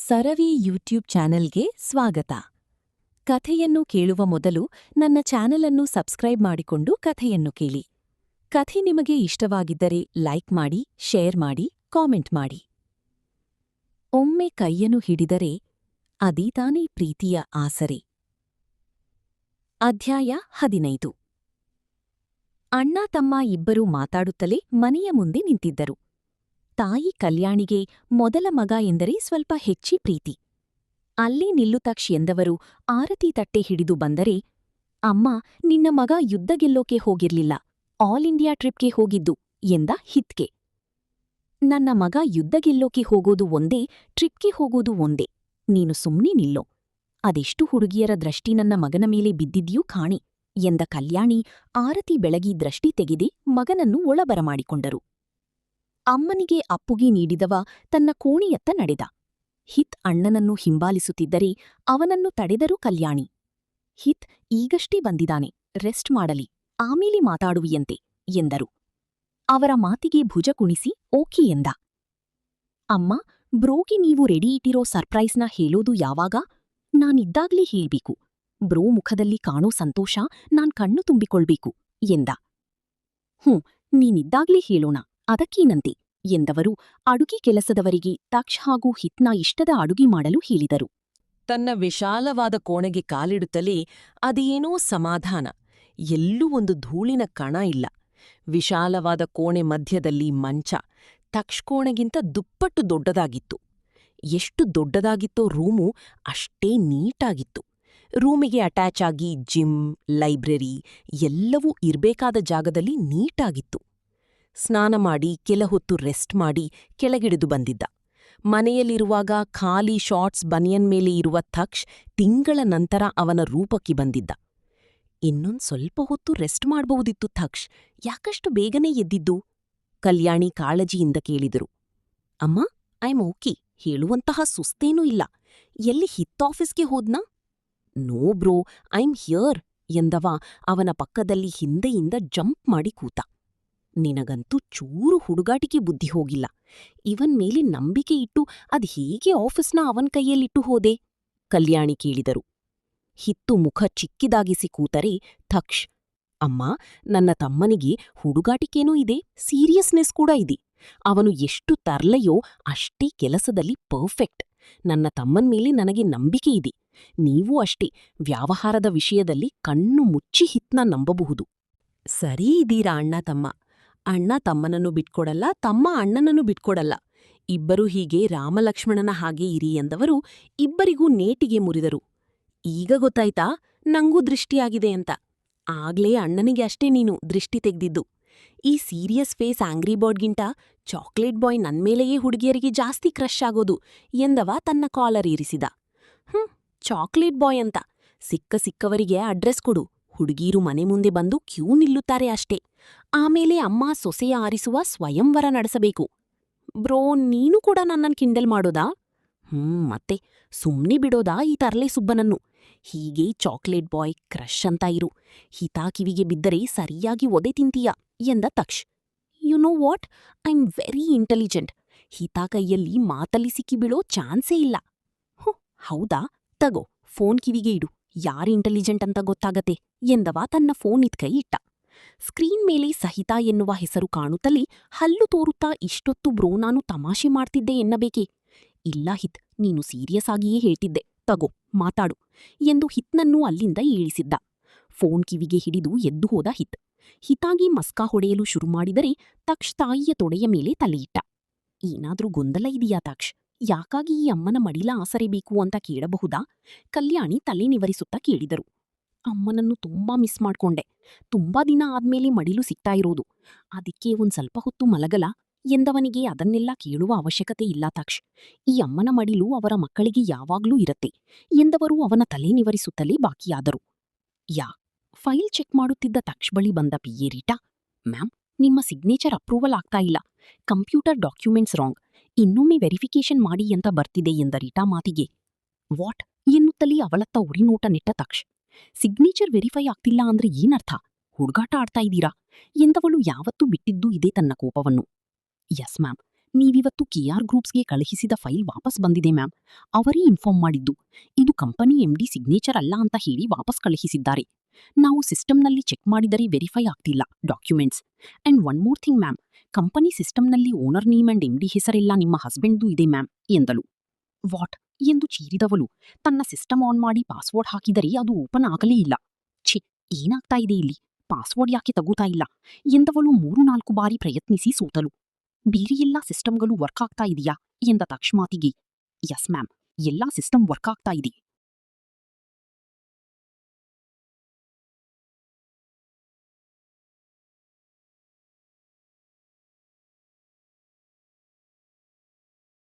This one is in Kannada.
ಸರವಿ ಯೂಟ್ಯೂಬ್ ಚಾನೆಲ್ಗೆ ಸ್ವಾಗತ. ಕಥೆಯನ್ನು ಕೇಳುವ ಮೊದಲು ನನ್ನ ಚಾನೆಲ್ ಸಬ್ಸ್ಕ್ರೈಬ್ ಮಾಡಿಕೊಂಡು ಕಥೆಯನ್ನು ಕೇಳಿ. ಕಥೆ ನಿಮಗೆ ಇಷ್ಟವಾಗಿದ್ದರೆ ಲೈಕ್ ಮಾಡಿ, ಶೇರ್ ಮಾಡಿ, ಕಾಮೆಂಟ್ ಮಾಡಿ. ಒಮ್ಮೆ ಕೈಯನ್ನು ಹಿಡಿದರೆ ಅದೀತಾನೇ ಪ್ರೀತಿಯ ಆಸರೆ. ಅಧ್ಯಾಯ 15. ಅಣ್ಣ ತಮ್ಮ ಇಬ್ಬರೂ ಮಾತಾಡುತ್ತಲೇ ಮನೆಯ ಮುಂದೆ ನಿಂತಿದ್ದರು. ತಾಯಿ ಕಲ್ಯಾಣಿಗೆ ಮೊದಲ ಮಗ ಎಂದರೆ ಸ್ವಲ್ಪ ಹೆಚ್ಚಿ ಪ್ರೀತಿ. ಅಲ್ಲೇ ನಿಲ್ಲುತಕ್ಷ ಎಂದವರು ಆರತಿ ತಟ್ಟೆ ಹಿಡಿದು ಬಂದರೆ, ಅಮ್ಮ, ನಿನ್ನ ಮಗ ಯುದ್ಧ ಗೆಲ್ಲೋಕೆ ಹೋಗಿರ್ಲಿಲ್ಲ, ಆಲ್ ಇಂಡಿಯಾ ಟ್ರಿಪ್ಗೆ ಹೋಗಿದ್ದು ಎಂದ ಹಿತ್ಕೆ. ನನ್ನ ಮಗ ಯುದ್ಧ ಗೆಲ್ಲೋಕೆ ಹೋಗೋದು ಒಂದೇ, ಟ್ರಿಪ್ಗೆ ಹೋಗೋದು ಒಂದೇ. ನೀನು ಸುಮ್ನೆ ನಿಲ್ಲೋ. ಅದೆಷ್ಟು ಹುಡುಗಿಯರ ದೃಷ್ಟಿ ನನ್ನ ಮಗನ ಮೇಲೆ ಬಿದ್ದಿದ್ಯೂ ಕಾಣೆ ಎಂದ ಕಲ್ಯಾಣಿ ಆರತಿ ಬೆಳಗಿ ದೃಷ್ಟಿ ತೆಗೆದೆ ಮಗನನ್ನು ಒಳಬರಮಾಡಿಕೊಂಡರು. ಅಮ್ಮನಿಗೆ ಅಪ್ಪುಗಿ ನೀಡಿದವ ತನ್ನ ಕೋಣೆಯತ್ತ ನಡೆದ. ಹಿತ್ ಅಣ್ಣನನ್ನು ಹಿಂಬಾಲಿಸುತ್ತಿದ್ದರೆ ಅವನನ್ನು ತಡೆದರು ಕಲ್ಯಾಣಿ. ಹಿತ್ ಈಗಷ್ಟೇ ಬಂದಿದ್ದಾನೆ, ರೆಸ್ಟ್ ಮಾಡಲಿ, ಆಮೇಲೆ ಮಾತಾಡುವಿಯಂತೆ ಎಂದರು. ಅವರ ಮಾತಿಗೆ ಭುಜ ಕುಣಿಸಿ ಓಕೆ ಎಂದ. ಅಮ್ಮ, ಬ್ರೋಗೆ ನೀವು ರೆಡಿ ಇಟ್ಟಿರೋ ಸರ್ಪ್ರೈಸ್ನ ಹೇಳೋದು ಯಾವಾಗ? ನಾನಿದ್ದಾಗ್ಲೇ ಹೇಳ್ಬೇಕು. ಬ್ರೋ ಮುಖದಲ್ಲಿ ಕಾಣೋ ಸಂತೋಷ ನಾನ್ ಕಣ್ಣು ತುಂಬಿಕೊಳ್ಬೇಕು ಎಂದ. ನೀನಿದ್ದಾಗ್ಲೇ ಹೇಳೋಣ, ಅದಕ್ಕೇನಂತೆ ಎಂದವರು ಅಡುಗೆ ಕೆಲಸದವರಿಗೆ ತಕ್ಷ ಹಾಗೂ ಹಿತ್ನ ಇಷ್ಟದ ಅಡುಗೆ ಮಾಡಲು ಹೇಳಿದರು. ತನ್ನ ವಿಶಾಲವಾದ ಕೋಣೆಗೆ ಕಾಲಿಡುತ್ತಲೇ ಅದೇನೋ ಸಮಾಧಾನ. ಎಲ್ಲೂ ಒಂದು ಧೂಳಿನ ಕಣ ಇಲ್ಲ. ವಿಶಾಲವಾದ ಕೋಣೆ ಮಧ್ಯದಲ್ಲಿ ಮಂಚ, ತಕ್ಷ ಕೋಣೆಗಿಂತ ದುಪ್ಪಟ್ಟು ದೊಡ್ಡದಾಗಿತ್ತು. ಎಷ್ಟು ದೊಡ್ಡದಾಗಿತ್ತೋ ರೂಮು ಅಷ್ಟೇ ನೀಟಾಗಿತ್ತು. ರೂಮಿಗೆ ಅಟ್ಯಾಚ್ ಆಗಿ ಜಿಮ್, ಲೈಬ್ರರಿ ಎಲ್ಲವೂ ಇರ್ಬೇಕಾದ ಜಾಗದಲ್ಲಿ ನೀಟಾಗಿತ್ತು. ಸ್ನಾನ ಮಾಡಿ ಕೆಲ ಹೊತ್ತು ರೆಸ್ಟ್ ಮಾಡಿ ಕೆಳಗಿಳಿದು ಬಂದಿದ್ದ. ಮನೆಯಲ್ಲಿರುವಾಗ ಖಾಲಿ ಶಾರ್ಟ್ಸ್ ಬನಿಯನ್ ಮೇಲೆ ಇರುವ ತಕ್ಷ್ ತಿಂಗಳ ನಂತರ ಅವನ ರೂಪಕ್ಕೆ ಬಂದಿದ್ದ. ಇನ್ನೊಂದ್ ಸ್ವಲ್ಪ ಹೊತ್ತು ರೆಸ್ಟ್ ಮಾಡಬಹುದಿತ್ತು ತಕ್ಷ್, ಯಾಕಷ್ಟು ಬೇಗನೆ ಎದ್ದಿದ್ದು? ಕಲ್ಯಾಣಿ ಕಾಳಜಿಯಿಂದ ಕೇಳಿದರು. ಅಮ್ಮ, ಐಮ್ ಓಕೆ, ಹೇಳುವಂತಹ ಸುಸ್ತೇನೂ ಇಲ್ಲ. ಎಲ್ಲಿ ಹಿತ್ತಾಫೀಸ್ಗೆ ಹೋದ್ನಾ? ನೋ ಬ್ರೋ, ಐಮ್ ಹಿಯರ್ ಎಂದವ ಅವನ ಪಕ್ಕದಲ್ಲಿ ಹಿಂದೆಯಿಂದ ಜಂಪ್ ಮಾಡಿ ಕೂತ. ನಿನಗಂತೂ ಚೂರು ಹುಡುಗಾಟಿಕೆ ಬುದ್ಧಿ ಹೋಗಿಲ್ಲ. ಇವನ್ ಮೇಲೆ ನಂಬಿಕೆ ಇಟ್ಟು ಅದ್ ಹೇಗೆ ಆಫೀಸ್ನ ಅವನ್ ಕೈಯಲ್ಲಿಟ್ಟು ಹೋದೆ? ಕಲ್ಯಾಣಿ ಕೇಳಿದರು. ಹಿತ್ತು ಮುಖ ಚಿಕ್ಕಿದಾಗಿಸಿ ಕೂತರೆ ತಕ್ಷ್, ಅಮ್ಮ, ನನ್ನ ತಮ್ಮನಿಗೆ ಹುಡುಗಾಟಿಕೇನೂ ಇದೆ, ಸೀರಿಯಸ್ನೆಸ್ ಕೂಡ ಇದೆ. ಅವನು ಎಷ್ಟು ತರ್ಲೆಯೋ ಅಷ್ಟೇ ಕೆಲಸದಲ್ಲಿ ಪರ್ಫೆಕ್ಟ್. ನನ್ನ ತಮ್ಮನ್ ಮೇಲೆ ನನಗೆ ನಂಬಿಕೆ ಇದೆ. ನೀವೂ ಅಷ್ಟೇ ವ್ಯವಹಾರದ ವಿಷಯದಲ್ಲಿ ಕಣ್ಣು ಮುಚ್ಚಿ ಹಿತ್ನ ನಂಬಬಹುದು. ಸರಿ ಇದೀರಾ ಅಣ್ಣ ತಮ್ಮ. ಅಣ್ಣ ತಮ್ಮನನ್ನು ಬಿಟ್ಕೊಡಲ್ಲ, ತಮ್ಮ ಅಣ್ಣನನ್ನು ಬಿಟ್ಕೊಡಲ್ಲ. ಇಬ್ಬರೂ ಹೀಗೆ ರಾಮಲಕ್ಷ್ಮಣನ ಹಾಗೆ ಇರಿ ಎಂದವರು ಇಬ್ಬರಿಗೂ ನೇಟಿಗೆ ಮುರಿದರು. ಈಗ ಗೊತ್ತಾಯ್ತಾ ನಂಗೂ ದೃಷ್ಟಿಯಾಗಿದೆ ಅಂತ? ಆಗ್ಲೇ ಅಣ್ಣನಿಗೆ ಅಷ್ಟೇ ನೀನು ದೃಷ್ಟಿ ತೆಗ್ದಿದ್ದು. ಈ ಸೀರಿಯಸ್ ಫೇಸ್ ಆಂಗ್ರಿ ಬರ್ಡ್ಗಿಂತ ಚಾಕ್ಲೇಟ್ ಬಾಯ್ ನನ್ಮೇಲೆಯೇ ಹುಡುಗಿಯರಿಗೆ ಜಾಸ್ತಿ ಕ್ರಶ್ ಆಗೋದು ಎಂದವ ತನ್ನ ಕಾಲರ್ ಇರಿಸಿದ. ಚಾಕ್ಲೇಟ್ ಬಾಯ್ ಅಂತ ಸಿಕ್ಕವರಿಗೆ ಅಡ್ರೆಸ್ ಕೊಡು. ಹುಡುಗೀರು ಮನೆ ಮುಂದೆ ಬಂದು ಕ್ಯೂ ನಿಲ್ಲುತ್ತಾರೆ ಅಷ್ಟೇ. ಆಮೇಲೆ ಅಮ್ಮ ಸೊಸೆಯ ಆರಿಸುವ ಸ್ವಯಂವರ ನಡೆಸಬೇಕು. ಬ್ರೋ, ನೀನು ಕೂಡ ನನ್ನನ್ ಕಿಂಡಲ್ ಮಾಡೋದಾ? ಮತ್ತೆ ಸುಮ್ನೆ ಬಿಡೋದಾ ಈ ತರ್ಲೆ ಸುಬ್ಬನನ್ನು? ಹೀಗೆ ಚಾಕ್ಲೇಟ್ ಬಾಯ್, ಕ್ರಶ್ ಅಂತ ಇರು. ಹಿತಾ ಕಿವಿಗೆ ಬಿದ್ದರೆ ಸರಿಯಾಗಿ ಒದೆ ತಿಂತೀಯ ಎಂದ ತಕ್ಷ್. You know what, I'm very intelligent. Hita ಕೈಯಲ್ಲಿ ಮಾತಲ್ಲಿ ಸಿಕ್ಕಿಬೀಳೋ ಚಾನ್ಸೇ ಇಲ್ಲ. ಹೌದಾ? ತಗೋ, ಫೋನ್ ಕಿವಿಗೆ ಇಡು, ಯಾರು ಇಂಟೆಲಿಜೆಂಟ್ ಅಂತ ಗೊತ್ತಾಗತ್ತೆ ಎಂದವ ತನ್ನ ಫೋನ್ ಇದ್ಕೈ ಇಟ್ಟ. ಸ್ಕ್ರೀನ್ ಮೇಲೆ ಸಹಿತಾ ಎನ್ನುವ ಹೆಸರು ಕಾಣುತ್ತಲೇ ಹಲ್ಲು ತೋರುತ್ತಾ, ಇಷ್ಟೊತ್ತು ಬ್ರೋ ನಾನು ತಮಾಷೆ ಮಾಡ್ತಿದ್ದೆ ಎನ್ನಬೇಕೆ? ಇಲ್ಲ ಹಿತ್, ನೀನು ಸೀರಿಯಸ್ ಆಗಿಯೇ ಹೇಳ್ತಿದ್ದೆ, ತಗೋ ಮಾತಾಡು ಎಂದು ಹಿತ್ನನ್ನು ಅಲ್ಲಿಂದ ಏಳಿಸಿದ್ದ. ಫೋನ್ ಕಿವಿಗೆ ಹಿಡಿದು ಎದ್ದು ಹೋದ ಹಿತ್. ಹಿತಾಗಿ ಮಸ್ಕಾ ಹೊಡೆಯಲು ಶುರು ಮಾಡಿದರೆ ತಕ್ಷ್ ತಾಯಿಯ ತೊಡೆಯ ಮೇಲೆ ತಲೆಯಿಟ್ಟ. ಏನಾದ್ರೂ ಗೊಂದಲ ಇದೆಯಾ ತಕ್ಷ್? ಯಾಕಾಗಿ ಈ ಅಮ್ಮನ ಮಡಿಲ ಆಸರೆ ಬೇಕು ಅಂತ ಕೇಳಬಹುದಾ? ಕಲ್ಯಾಣಿ ತಲೆ ನಿವರಿಸುತ್ತಾ ಕೇಳಿದರು. ಅಮ್ಮನನ್ನು ತುಂಬಾ ಮಿಸ್ ಮಾಡ್ಕೊಂಡೆ. ತುಂಬಾ ದಿನ ಆದ್ಮೇಲೆ ಮಡಿಲು ಸಿಗ್ತಾ ಇರೋದು. ಅದಕ್ಕೆ ಒಂದ್ ಸ್ವಲ್ಪ ಹೊತ್ತು ಮಲಗಲ ಎಂದವನಿಗೆ ಅದನ್ನೆಲ್ಲ ಕೇಳುವ ಅವಶ್ಯಕತೆ ಇಲ್ಲ ತಕ್ಷ್. ಈ ಅಮ್ಮನ ಮಡಿಲು ಅವರ ಮಕ್ಕಳಿಗೆ ಯಾವಾಗ್ಲೂ ಇರತ್ತೆ ಎಂದವರು ಅವನ ತಲೆ ನಿವರಿಸುತ್ತಲೇ ಬಾಕಿಯಾದರು. ಫೈಲ್ ಚೆಕ್ ಮಾಡುತ್ತಿದ್ದ ತಕ್ಷ್ ಬಳಿ ಬಂದ ಪಿಎ ರೀಟಾ. ಮ್ಯಾಮ್, ನಿಮ್ಮ ಸಿಗ್ನೇಚರ್ ಅಪ್ರೂವಲ್ ಆಗ್ತಾ ಇಲ್ಲ. Computer documents wrong. ಇನ್ನೊಮ್ಮೆ ವೆರಿಫಿಕೇಶನ್ ಮಾಡಿ ಅಂತ ಬರ್ತಿದೆ ಎಂದ ರೀಟಾ ಮಾತಿಗೆ ವಾಟ್ ಎನ್ನುತ್ತಲೇ ಅವಳತ್ತ ಉರಿನೋಟ ನೆಟ್ಟ ತಕ್ಷ್. ಸಿಗ್ನೇಚರ್ ವೆರಿಫೈ ಆಗ್ತಿಲ್ಲ ಅಂದ್ರೆ ಏನರ್ಥ? ಹುಡುಗಾಟ ಆಡ್ತಾ ಇದ್ದೀರಾ ಎಂದವಳು ಯಾವತ್ತೂ ಬಿಟ್ಟಿದ್ದೂ ಇದೆ ತನ್ನ ಕೋಪವನ್ನು. ಯಸ್ ಮ್ಯಾಮ್, ನೀವಿವತ್ತು ಕೆಆರ್ ಗ್ರೂಪ್ಸ್ಗೆ ಕಳುಹಿಸಿದ ಫೈಲ್ ವಾಪಸ್ ಬಂದಿದೆ ಮ್ಯಾಮ್. ಅವರೇ ಇನ್ಫಾರ್ಮ್ ಮಾಡಿದ್ದು. ಇದು ಕಂಪನಿ ಎಂಡಿ ಸಿಗ್ನೇಚರ್ ಅಲ್ಲ ಅಂತ ಹೇಳಿ ವಾಪಸ್ ಕಳುಹಿಸಿದ್ದಾರೆ. ನಾವು ಸಿಸ್ಟಮ್ನಲ್ಲಿ ಚೆಕ್ ಮಾಡಿದರೆ ವೆರಿಫೈ ಆಗ್ತಿಲ್ಲ documents. And one more thing ma'am, company ಸಿಸ್ಟಮ್ನಲ್ಲಿ ಓನರ್ ನೇಮ್ ಅಂಡ್ ಎಂಡಿ ಹೆಸರೆಲ್ಲ ನಿಮ್ಮ ಹಸ್ಬೆಂಡ್ದು ಇದೆ ಮ್ಯಾಮ್ ಎಂದಳು. ವಾಟ್ ಎಂದು ಚೀರಿದವಳು ತನ್ನ ಸಿಸ್ಟಮ್ ಆನ್ ಮಾಡಿ ಪಾಸ್ವರ್ಡ್ ಹಾಕಿದರೆ ಅದು ಓಪನ್ ಆಗಲೇ ಇಲ್ಲ. ಛೆ, ಏನಾಗ್ತಾ ಇದೆ ಇಲ್ಲಿ, ಪಾಸ್ವರ್ಡ್ ಯಾಕೆ ತಗೋತಾ ಇಲ್ಲ ಎಂದವಳು 3-4 ಬಾರಿ ಪ್ರಯತ್ನಿಸಿ ಸೋತಳು. ಬೇರೆ ಎಲ್ಲಾ ಸಿಸ್ಟಮ್ಗಳು ವರ್ಕ್ ಆಗ್ತಾ ಇದೆಯಾ ಎಂದ ತಕ್ಷಮಾತಿಗೆ. ಯಸ್ ಮ್ಯಾಮ್, ಎಲ್ಲಾ ಸಿಸ್ಟಮ್ ವರ್ಕ್ ಆಗ್ತಾ ಇದೆ.